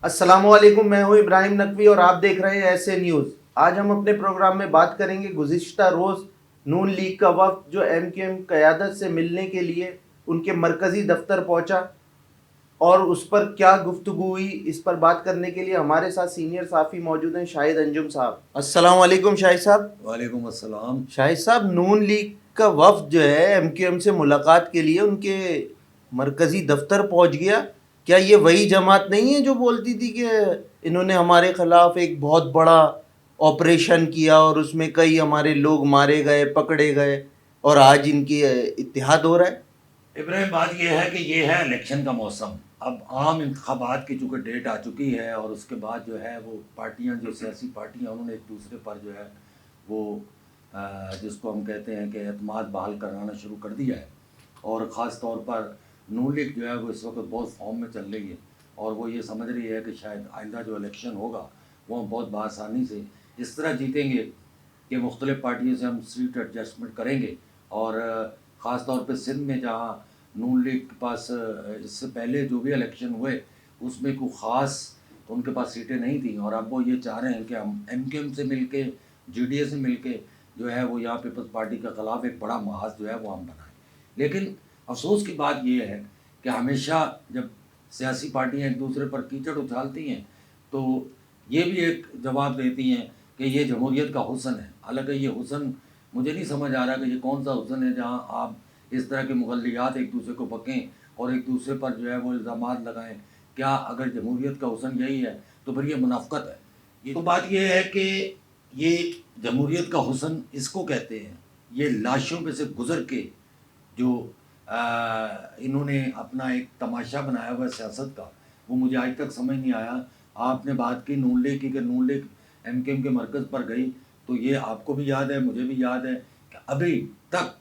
السلام علیکم، میں ہوں ابراہیم نقوی اور آپ دیکھ رہے ہیں ایسے نیوز۔ آج ہم اپنے پروگرام میں بات کریں گے گزشتہ روز نون لیگ کا وفد جو ایم کیو ایم قیادت سے ملنے کے لیے ان کے مرکزی دفتر پہنچا اور اس پر کیا گفتگو ہوئی، اس پر بات کرنے کے لیے ہمارے ساتھ سینئر صحافی موجود ہیں شاہد انجم صاحب۔ السلام علیکم شاہد صاحب۔ وعلیکم السلام۔ شاہد صاحب، نون لیگ کا وفد جو ہے ایم کیو ایم سے ملاقات کے لیے ان کے مرکزی دفتر پہنچ گیا، کیا یہ وہی جماعت نہیں ہے جو بولتی تھی کہ انہوں نے ہمارے خلاف ایک بہت بڑا آپریشن کیا اور اس میں کئی ہمارے لوگ مارے گئے، پکڑے گئے، اور آج ان کی اتحاد ہو رہا ہے؟ ابراہیم، بات یہ ہے کہ یہ ہے الیکشن کا موسم۔ اب عام انتخابات کی چونکہ ڈیٹ آ چکی ہے اور اس کے بعد جو ہے وہ پارٹیاں، جو سیاسی پارٹیاں، انہوں نے ایک دوسرے پر جو ہے وہ جس کو ہم کہتے ہیں کہ اعتماد بحال کرانا شروع کر دیا ہے، اور خاص طور پر نون لیگ جو ہے وہ اس وقت بہت فارم میں چل رہی ہے، اور وہ یہ سمجھ رہی ہے کہ شاید آئندہ جو الیکشن ہوگا وہ ہم بہت بآسانی سے اس طرح جیتیں گے کہ مختلف پارٹیوں سے ہم سیٹ ایڈجسٹمنٹ کریں گے۔ اور خاص طور پہ سندھ میں جہاں نون لیگ کے پاس اس سے پہلے جو بھی الیکشن ہوئے اس میں کوئی خاص ان کے پاس سیٹیں نہیں تھیں، اور اب وہ یہ چاہ رہے ہیں کہ ہم ایم کیو ایم سے مل کے، جی ڈی اے سے مل کے جو ہے وہ یہاں پیپلز پارٹی کے خلاف ایک بڑا محاذ جو ہے وہ ہم بنائیں۔ لیکن افسوس کی بات یہ ہے کہ ہمیشہ جب سیاسی پارٹیاں ایک دوسرے پر کیچڑ اچھالتی ہیں تو یہ بھی ایک جواب دیتی ہیں کہ یہ جمہوریت کا حسن ہے۔ حالانکہ یہ حسن مجھے نہیں سمجھ آ رہا کہ یہ کون سا حسن ہے جہاں آپ اس طرح کے مغلیات ایک دوسرے کو بکیں اور ایک دوسرے پر جو ہے وہ الزامات لگائیں۔ کیا اگر جمہوریت کا حسن یہی ہے تو پھر یہ منافقت ہے۔ یہ تو بات یہ ہے کہ یہ جمہوریت کا حسن اس کو کہتے ہیں، یہ لاشوں پہ سے گزر کے جو انہوں نے اپنا ایک تماشا بنایا ہوا ہے سیاست کا، وہ مجھے آج تک سمجھ نہیں آیا۔ آپ نے بات کی نون لیگ کی کہ نون لیگ ایم کیو ایم کے مرکز پر گئی، تو یہ آپ کو بھی یاد ہے، مجھے بھی یاد ہے کہ ابھی تک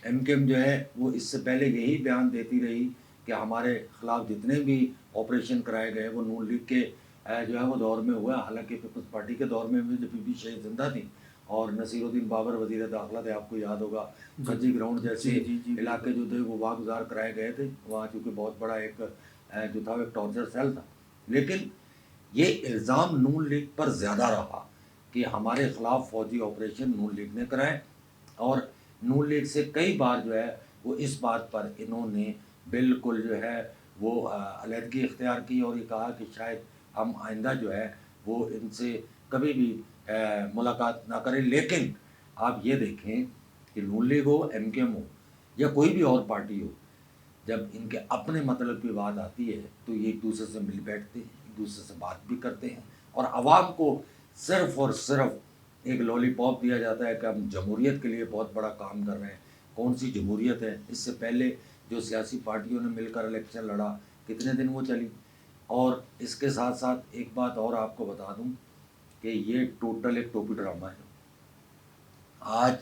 ایم کیو ایم جو ہے وہ اس سے پہلے یہی بیان دیتی رہی کہ ہمارے خلاف جتنے بھی آپریشن کرائے گئے وہ نون لیگ کے جو ہے وہ دور میں ہوا۔ حالانکہ پیپلز پارٹی کے دور میں بھی جب بی بی شہید زندہ تھی اور نصیر الدین بابر وزیر داخلہ تھے، آپ کو یاد ہوگا، کھجی گراؤنڈ جیسے علاقے جو تھے وہ واگزار کرائے گئے تھے، وہاں چونکہ بہت بڑا ایک جو تھا ایک ٹارچر سیل تھا۔ لیکن یہ الزام نون لیگ پر زیادہ رہا کہ ہمارے خلاف فوجی آپریشن نون لیگ نے کرائے، اور نون لیگ سے کئی بار جو ہے وہ اس بات پر انہوں نے بالکل جو ہے وہ علیحدگی اختیار کی اور یہ کہا کہ شاید ہم آئندہ جو ہے وہ ان سے کبھی بھی ملاقات نہ کریں۔ لیکن آپ یہ دیکھیں کہ نون لیگ ہو، ایم کیو ایم ہو یا کوئی بھی اور پارٹی ہو، جب ان کے اپنے مطلب کی بات آتی ہے تو یہ ایک دوسرے سے مل بیٹھتے ہیں، ایک دوسرے سے بات بھی کرتے ہیں، اور عوام کو صرف اور صرف ایک لولی پاپ دیا جاتا ہے کہ ہم جمہوریت کے لیے بہت بڑا کام کر رہے ہیں۔ کون سی جمہوریت ہے؟ اس سے پہلے جو سیاسی پارٹیوں نے مل کر الیکشن لڑا، کتنے دن وہ چلی؟ اور اس کے ساتھ ساتھ ایک بات اور آپ کو بتا دوں کہ یہ ٹوٹل ایک ٹوپی ڈرامہ ہے۔ آج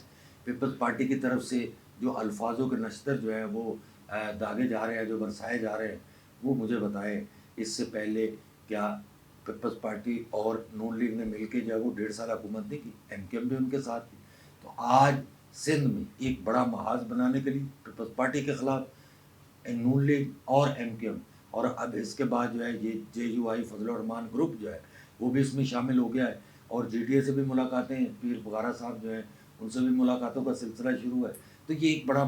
پیپلز پارٹی کی طرف سے جو الفاظوں کے نشتر جو ہے وہ داغے جا رہے ہیں، جو برسائے جا رہے ہیں، وہ مجھے بتائیں اس سے پہلے کیا پیپلز پارٹی اور نون لیگ نے مل کے جو ہے وہ 1.5 سال حکومت نہیں کی؟ ایم کیو ایم بھی ان کے ساتھ تھی۔ تو آج سندھ میں ایک بڑا محاذ بنانے کے لیے پیپلز پارٹی کے خلاف نون لیگ اور ایم کیو ایم، اور اب اس کے بعد جو ہے یہ جے you I Fazal Rahman group جو ہے وہ بھی اس میں شامل ہو گیا ہے، اور جی ڈی اے سے بھی ملاقاتیں، پیر بغارہ صاحب جو ہیں ان سے بھی ملاقاتوں کا سلسلہ شروع ہے۔ تو یہ ایک بڑا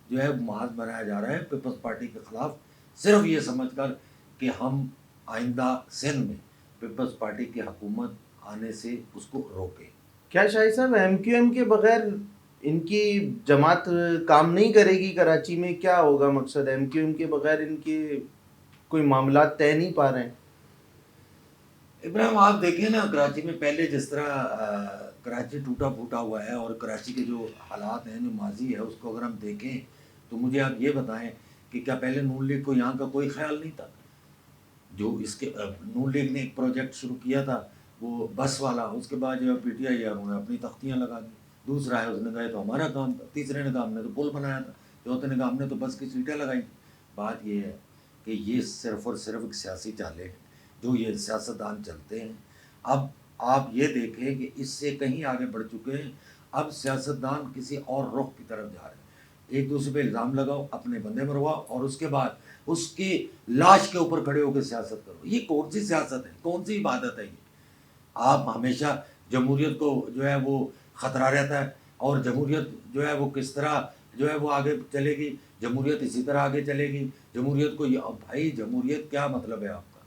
جو ہے محاذ بنایا جا رہا ہے پیپلز پارٹی کے خلاف، صرف یہ سمجھ کر کہ ہم آئندہ سندھ میں پیپلز پارٹی کی حکومت آنے سے اس کو روکیں۔ کیا شاہد صاحب ایم کیو ایم کے بغیر ان کی جماعت کام نہیں کرے گی کراچی میں؟ کیا ہوگا مقصد؟ ایم کیو ایم کے بغیر ان کے کوئی معاملات طے نہیں پا رہے ہیں؟ ابراہیم، آپ دیکھیں نا، کراچی میں پہلے جس طرح کراچی ٹوٹا پھوٹا ہوا ہے، اور کراچی کے جو حالات ہیں، جو ماضی ہے، اس کو اگر ہم دیکھیں تو مجھے آپ یہ بتائیں کہ کیا پہلے نون لیگ کو یہاں کا کوئی خیال نہیں تھا؟ جو اس کے نون لیگ نے ایک پروجیکٹ شروع کیا تھا وہ بس والا، اس کے بعد جو ہے پی ٹی آئی ہے انہوں نے اپنی تختیاں لگا دی۔ دوسرا ہے اس نے کہا تو ہمارا کام تھا، تیسرے نے کہا ہم نے تو پل بنایا تھا، چوتھے نے کہا ہم نے تو بس کی سیٹیں لگائی تھیں۔ بات یہ ہے کہ یہ صرف اور صرف ایک سیاسی چالیں ہیں جو یہ سیاستدان چلتے ہیں۔ اب آپ یہ دیکھیں کہ اس سے کہیں آگے بڑھ چکے ہیں، اب سیاستدان کسی اور رخ کی طرف جا رہے ہیں۔ ایک دوسرے پہ الزام لگاؤ، اپنے بندے مرواؤ، اور اس کے بعد اس کی لاش کے اوپر کھڑے ہو کے سیاست کرو. یہ کون سی سیاست ہے؟ کون سی عبادت ہے یہ؟ آپ ہمیشہ جمہوریت کو جو ہے وہ خطرہ رہتا ہے، اور جمہوریت جو ہے وہ کس طرح جو ہے وہ آگے چلے گی، جمہوریت اسی طرح آگے چلے گی. جمہوریت کو یہ بھائی جمہوریت کیا مطلب ہے آپ کا؟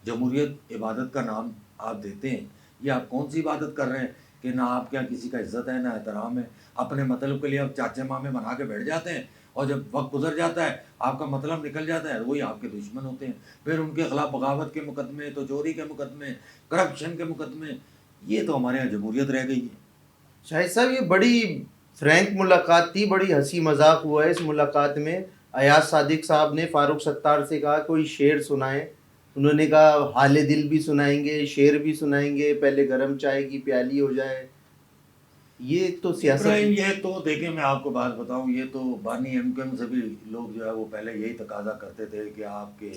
جمہوریت عبادت کا نام آپ دیتے ہیں، یہ آپ کون سی عبادت کر رہے ہیں کہ نہ آپ کے یہاں کسی کا عزت ہے نہ احترام ہے. اپنے مطلب کے لیے آپ چاچے مامے بنا کے بیٹھ جاتے ہیں، اور جب وقت گزر جاتا ہے آپ کا مطلب نکل جاتا ہے، وہی آپ کے دشمن ہوتے ہیں. پھر ان کے خلاف بغاوت کے مقدمے، تو چوری کے مقدمے، کرپشن کے مقدمے. یہ تو ہمارے یہاں جمہوریت رہ گئی ہے. شاہد صاحب یہ بڑی فرینک ملاقات تھی، بڑی ہنسی مذاق ہوا ہے اس ملاقات میں. ایاز صادق صاحب نے فاروق ستار سے کہا کوئی شعر سنائیں. انہوں نے کہا حال دل بھی سنائیں گے، شعر بھی سنائیں گے، پہلے گرم چائے کی پیالی ہو جائے. یہ تو سیاست. ابراہیم، یہ تو دیکھیں میں آپ کو بات بتاؤں، یہ تو بانی ایم کیو ایم سے بھی لوگ جو ہے وہ پہلے یہی تقاضا کرتے تھے کہ آپ کے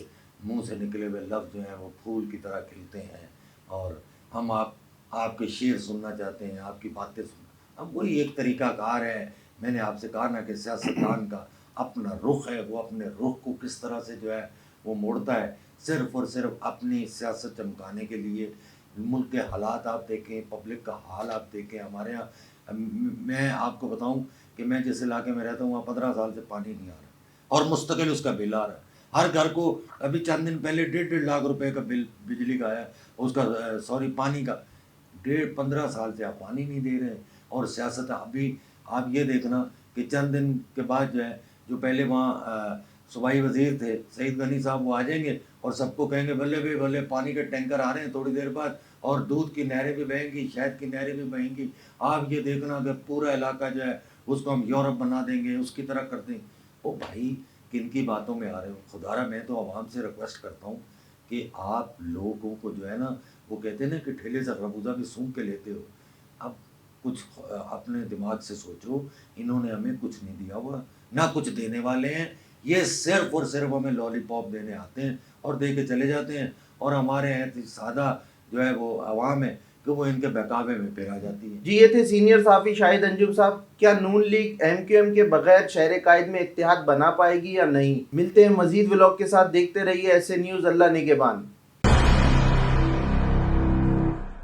منہ سے نکلے ہوئے لفظ جو ہیں وہ پھول کی طرح کھلتے ہیں، اور ہم آپ کے شعر سننا چاہتے ہیں، آپ کی باتیں سننا. اب وہی ایک طریقہ کار ہے. میں نے آپ سے کہا نا کہ سیاستدان کا اپنا رخ ہے، وہ اپنے رخ کو کس طرح سے جو ہے وہ موڑتا ہے، صرف اور صرف اپنی سیاست چمکانے کے لیے. ملک کے حالات آپ دیکھیں، پبلک کا حال آپ دیکھیں. ہمارے یہاں میں آپ کو بتاؤں کہ میں جس علاقے میں رہتا ہوں وہاں 15 سال سے پانی نہیں آ رہا، اور مستقل اس کا بل آ رہا ہے. ہر گھر کو ابھی چند دن پہلے 1.5 لاکھ روپے کا بل بجلی کا آیا، اس کا پانی کا. 15 سال سے آپ پانی نہیں دے رہے. اور سیاست ابھی آپ یہ دیکھنا کہ چند دن کے بعد جو ہے، جو پہلے وہاں صوبائی وزیر تھے سعید غنی صاحب، وہ آ جائیں گے اور سب کو کہیں گے بلے بھائی بلے پانی کے ٹینکر آ رہے ہیں تھوڑی دیر بعد، اور دودھ کی نہریں بھی بہیں گی، شہد کی نہریں بھی بہیں گی. آپ یہ دیکھنا کہ پورا علاقہ جو ہے اس کو ہم یورپ بنا دیں گے، اس کی طرح کر دیں گے. او بھائی، کن کی باتوں میں آ رہے ہو؟ خدا را میں تو عوام سے ریکویسٹ کرتا ہوں کہ آپ لوگوں کو جو ہے نا، وہ کہتے ہیں نا کہ ٹھیلے سے خربوزہ بھی سونگھ کے لیتے ہو. اب کچھ اپنے دماغ سے سوچو. انہوں نے ہمیں کچھ نہیں دیا ہوا، نہ کچھ دینے والے ہیں. یہ صرف اور صرف ہمیں لالی پاپ دینے آتے ہیں اور دے کے چلے جاتے ہیں، اور ہمارے یہاں سادہ جو ہے وہ عوام ہے کہ وہ ان کے بہکاوے میں پھر آ جاتی ہے. جی یہ تھے سینئر صحافی شاہد انجم صاحب. کیا نون لیگ ایم کیو ایم کے بغیر شہر قائد میں اتحاد بنا پائے گی یا نہیں؟ ملتے ہیں مزید ولاگ کے ساتھ. دیکھتے رہیے ایسے نیوز. اللہ نگہبان.